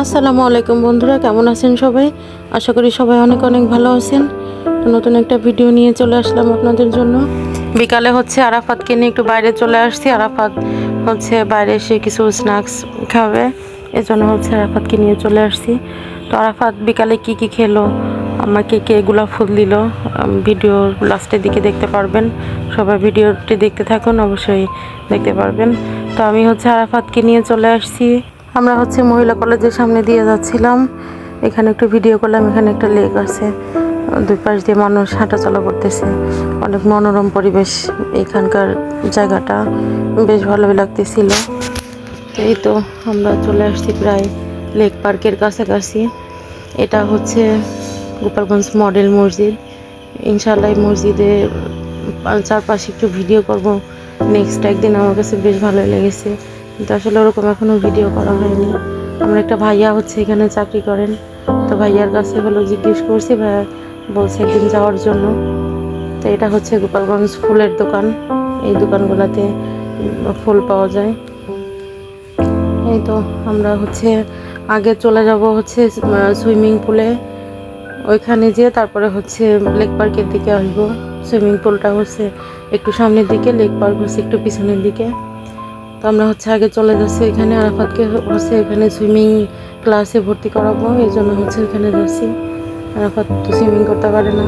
আসসালামু আলাইকুম বন্ধুরা, কেমন আছেন সবাই? আশা করি সবাই অনেক অনেক ভালো আছেন। তো নতুন একটা ভিডিও নিয়ে চলে আসলাম আপনাদের জন্য। বিকালে আরাফাতকে নিয়ে একটু বাইরে চলে আসছি। আরাফাত বাইরে এসে কিছু স্ন্যাক্স খাবে, এজন্য আরাফাতকে নিয়ে চলে আসছি। তো আরাফাত বিকালে কি কি খেলো, আমাকে কে গোলাপ ফুল দিল, ভিডিওর লাস্টের দিকে দেখতে পারবেন। সবাই ভিডিওটি দেখতে থাকুন, অবশ্যই দেখতে পারবেন। তো আমি আরাফাতকে নিয়ে চলে আসছি। আমরা মহিলা কলেজের সামনে দিয়ে যাচ্ছিলাম। এখানে একটু ভিডিও করলাম। এখানে একটা লেক আছে, দুই পাশ দিয়ে মানুষ হাঁটাচলা করতেছে। অনেক মনোরম পরিবেশ এখানকার, জায়গাটা বেশ ভালোই লাগতেছিল। এই তো আমরা চলে আসছি প্রায় লেক পার্কের কাছাকাছি। এটা গোপালগঞ্জ মডেল মসজিদ। ইনশাআল্লাহ এই মসজিদের চারপাশে একটু ভিডিও করব নেক্সট একদিন। আমার কাছে বেশ ভালোই লেগেছে, কিন্তু আসলে ওরকম এখনও ভিডিও করা হয়নি। আমার একটা ভাইয়া এখানে চাকরি করেন, তো ভাইয়ার কাছে জিজ্ঞেস করছি, ভাইয়া বলছে একদিন যাওয়ার জন্য। তো এটা গোপালগঞ্জ ফুলের দোকান। এই দোকানগুলোতে ফুল পাওয়া যায়। এই তো আমরা আগে চলে যাব সুইমিং পুলে, ওইখানে যেয়ে তারপরে লেক পার্কের দিকে আসবো। সুইমিং পুলটা একটু সামনের দিকে, লেক পার্ক একটু পিছনের দিকে। তো আমরা আগে চলে যাচ্ছি এখানে। আরাফাতকে এখানে সুইমিং ক্লাসে ভর্তি করাবো, এই জন্য এখানে যাচ্ছি। আরাফাত তো সুইমিং করতে পারে না,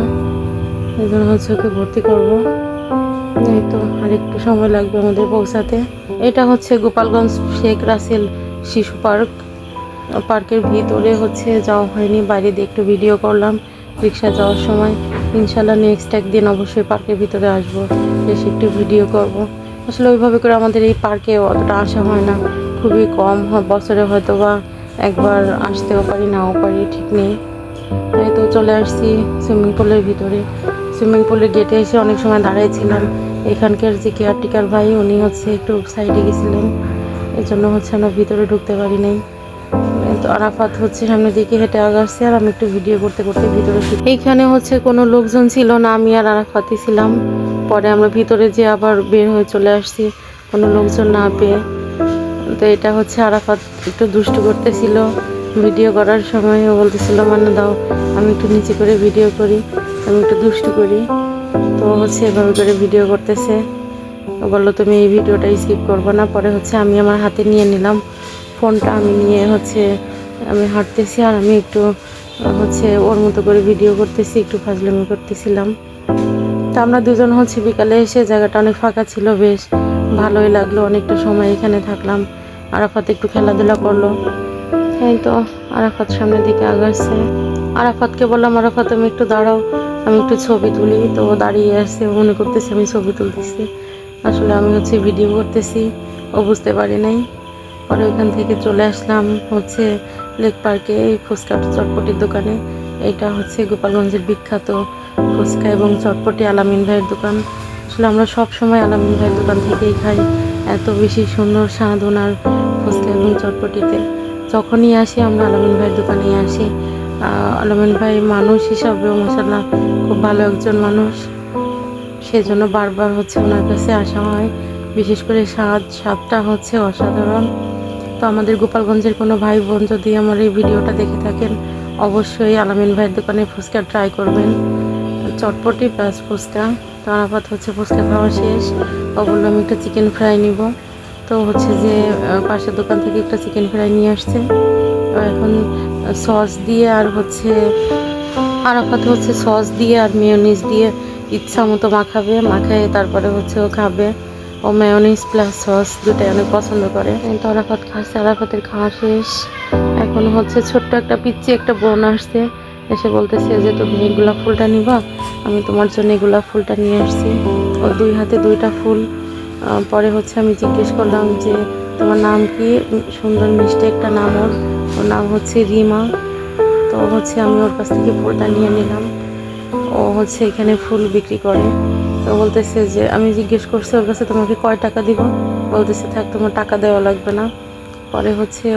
এই জন্য ওকে ভর্তি করবো। এই তো আর একটু সময় লাগবে আমাদের পৌঁছাতে। এটা গোপালগঞ্জ শেখ রাসেল শিশু পার্ক। পার্কের ভিতরে যাওয়া হয়নি, বাইরে দিয়ে একটু ভিডিও করলাম রিক্সা যাওয়ার সময়। ইনশাল্লাহ নেক্সট একদিন অবশ্যই পার্কের ভিতরে আসবো, এসে একটু ভিডিও করব। আসলে ওইভাবে করে আমাদের এই পার্কে অতটা আসা হয় না, খুবই কম হয়। বছরে হয়তো বা একবার আসতেও পারি, নাও পারি, ঠিক নেই। তাই তো চলে আসছি সুইমিং পুলের ভিতরে। সুইমিং পুলের গেটে এসে অনেক সময় দাঁড়িয়েছিলাম। এখানকার যে কেয়ারটেকার ভাই, উনি একটু সাইডে গেছিলেন, এই জন্য আমরা ভিতরে ঢুকতে পারি নাই। তো আরাফাত সামনের দিকে হেঁটে আগাচ্ছে, আর আমি একটু ভিডিও করতে করতে ভিতরে। এইখানে কোনো লোকজন ছিল না, আমি আর আরাফাতই ছিলাম। পরে আমরা ভিতরে যে আবার বের হয়ে চলে আসছি, কোনো লোকজন না পেয়ে। তো এটা আরাফাত একটু দুষ্টু করতেছিল ভিডিও করার সময়। ও বলতেছিল, মানে দাও আমি একটু নিচে করে ভিডিও করি, আমি একটু দুষ্টু করি। তো এভাবে করে ভিডিও করতেছে। বললো তুমি এই ভিডিওটা স্কিপ করবো না। পরে আমি আমার হাতে নিয়ে নিলাম ফোনটা, আমি নিয়ে আমি হাঁটতেছি, আর আমি একটু ওর মতো করে ভিডিও করতেছি, একটু ফাজলামি করতেছিলাম। তো আমরা দুজন বিকালে এসে, জায়গাটা অনেক ফাঁকা ছিল, বেশ ভালোই লাগলো। অনেকটা সময় এখানে থাকলাম। আরাফাত একটু খেলাধুলা করলো। এই তো আরাফাত সামনের দিকে আগাচ্ছে। আরাফাতকে বললাম, আরাফাত তুমি একটু দাঁড়াও, আমি একটু ছবি তুলি। তো দাঁড়িয়ে আসছে, মনে করতেছে আমি ছবি তুলতেছি, আসলে আমি ভিডিও করতেছি। ও বুঝতে পারি নাই। পরে ওখান থেকে চলে আসলাম লেক পার্কে, ফুচকা চটপটির দোকানে। এইটা গোপালগঞ্জের বিখ্যাত ফুচকা এবং চটপটি আলামিন ভাইয়ের দোকান। আসলে আমরা সব সময় আলামিন ভাইয়ের দোকান থেকেই খাই, এত বেশি সুন্দর স্বাদ ওনার ফুচকা এবং চটপটিতে। যখনই আসি আমরা আলামিন ভাইয়ের দোকানেই আসি। আলামিন ভাই মানুষ হিসাবেও মাশাআল্লাহ খুব ভালো একজন মানুষ, সেজন্য বারবার ওনার কাছে আসা হয়। বিশেষ করে স্বাদটা অসাধারণ। তো আমাদের গোপালগঞ্জের কোনো ভাই বোন যদি আমার এই ভিডিওটা দেখে থাকেন, অবশ্যই আলামিন ভাইয়ের দোকানে ফুচকা ট্রাই করবেন, চটপটি প্লাস ফুচকা। তো আরাফাত ফুচকা খাওয়া শেষ। ও বললো আমি একটা চিকেন ফ্রাই নিব। তো যে পাশের দোকান থেকে একটা চিকেন ফ্রাই নিয়ে আসছে। তো এখন সস দিয়ে আর আরাফাত সস দিয়ে আর মেয়োনিজ দিয়ে ইচ্ছা মতো মাখায় তারপরে ও খাবে। ও মেয়োনিজ প্লাস সস দুটাই অনেক পছন্দ করে। তো আরাফাত খাচ্ছে, আরাফাতের খাওয়া শেষ। এখন ছোট্ট একটা পিচ্চি একটা বোন আসছে, এসে বলতেছে যে তুমি এই গোলাপ ফুলটা নিবা, আমি তোমার জন্য এই গোলাপ ফুলটা নিয়ে আসছি। ও দুই হাতে দুইটা ফুল। পরে আমি জিজ্ঞেস করলাম যে তোমার নাম কি? সুন্দর মিষ্টি একটা নাম, ওর নাম রিমা। তো আমি ওর কাছ থেকে ফুলটা নিয়ে নিলাম। ও এখানে ফুল বিক্রি করে। তো বলতেছে যে, আমি জিজ্ঞেস করছি ওর কাছে তোমাকে কয় টাকা দিব? বলতেছে থাক, তোমার টাকা দেওয়া লাগবে না। পরে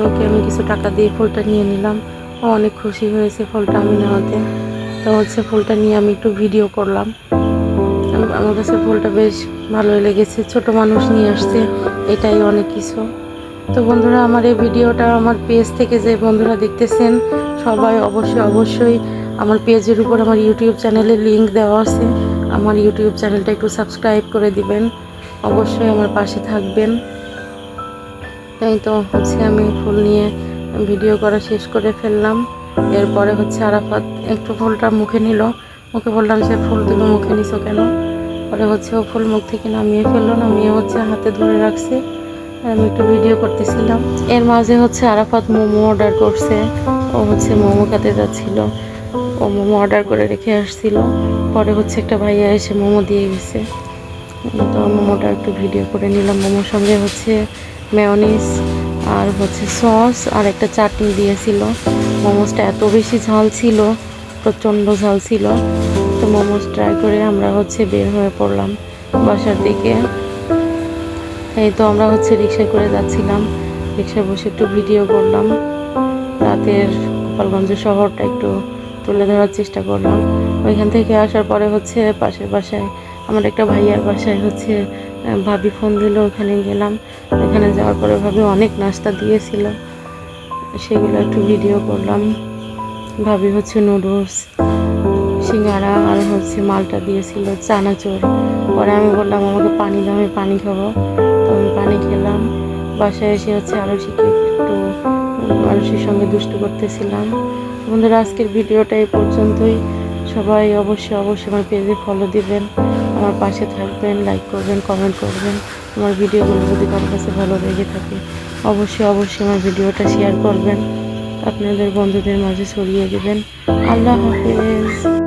ওকে আমি কিছু টাকা দিয়ে ফুলটা নিয়ে নিলাম। ও অনেক খুশি হয়েছে ফুলটা আমি নেওয়াতে। তো ফুলটা নিয়ে আমি একটু ভিডিও করলাম। আমার কাছে ফুলটা বেশ ভালোই লেগেছে। ছোট মানুষ নিয়ে আসছে, এটাই অনেক কিছু। তো বন্ধুরা, আমার এই ভিডিওটা আমার পেজ থেকে যে বন্ধুরা দেখতেছেন সবাই অবশ্যই আমার পেজের উপর আমার ইউটিউব চ্যানেলের লিংক দেওয়া আছে, আমার ইউটিউব চ্যানেলটা একটু সাবস্ক্রাইব করে দিবেন, অবশ্যই আমার পাশে থাকবেন। তাই তো হচ্ছে আমি ফুল নিয়ে ভিডিও করা শেষ করে ফেললাম। এরপরে হচ্ছে আরাফাত একটু ফুলটা মুখে নিল, মুখে বললাম যে ফুল তুমি মুখে নিছো কেন? পরে হচ্ছে ও ফুল মুখ থেকে নামিয়ে ফেললো, নামিয়ে হচ্ছে হাতে ধরে রাখছে, আমি একটু ভিডিও করতেছিলাম। এর মাঝে হচ্ছে আরাফাত মোমো অর্ডার করছে, ও হচ্ছে মোমো খেতে যাচ্ছিল, ও মোমো অর্ডার করে রেখে আসছিল। পরে হচ্ছে একটা ভাইয়া এসে মোমো দিয়ে গেছে, তো মোমোটা একটু ভিডিও করে নিলাম। মোমোর সঙ্গে হচ্ছে মেয়োনিজ আর হচ্ছে সস আর একটা চাটনি দিয়েছিল। মোমোসটা এত বেশি ঝাল ছিল, প্রচণ্ড ঝাল ছিল। তো মোমোস ট্রাই করে আমরা হচ্ছে বের হয়ে পড়লাম বাসার দিকে। এই তো আমরা হচ্ছে রিক্সায় করে যাচ্ছিলাম, রিক্সায় বসে একটু ভিডিও করলাম, রাতের গোপালগঞ্জ শহরটা একটু তুলে ধরার চেষ্টা করলাম। ওইখান থেকে আসার পরে হচ্ছে পাশের বাসায় আমার একটা ভাইয়ার বাসায় হচ্ছে ভাবি ফোন দিল, ওখানে গেলাম। ওখানে যাওয়ার পরে ভাবি অনেক নাস্তা দিয়েছিল, সেগুলো একটু ভিডিও করলাম। ভাবি হচ্ছে নুডলস, সিঙ্গারা আর হচ্ছে মালটা দিয়েছিল, চানাচুর। পরে আমি বললাম আমাকে পানি দাও, আমি পানি খাবো, তো আমি পানি খেলাম। বাসায় এসে হচ্ছে আরশিকে একটু আরশির সঙ্গে দুষ্টু করতেছিলাম। বন্ধুরা, আজকের ভিডিওটা এই পর্যন্তই। সবাই অবশ্যই আমার পেজে ফলো দিবেন, আমার পাশে থাকবেন, লাইক করবেন, কমেন্ট করবেন। আমার ভিডিওগুলো যদি কারোর কাছে ভালো লেগে থাকে অবশ্যই আমার ভিডিওটা শেয়ার করবেন, আপনাদের বন্ধুদের মাঝে ছড়িয়ে দেবেন। আল্লাহ হাফেজ।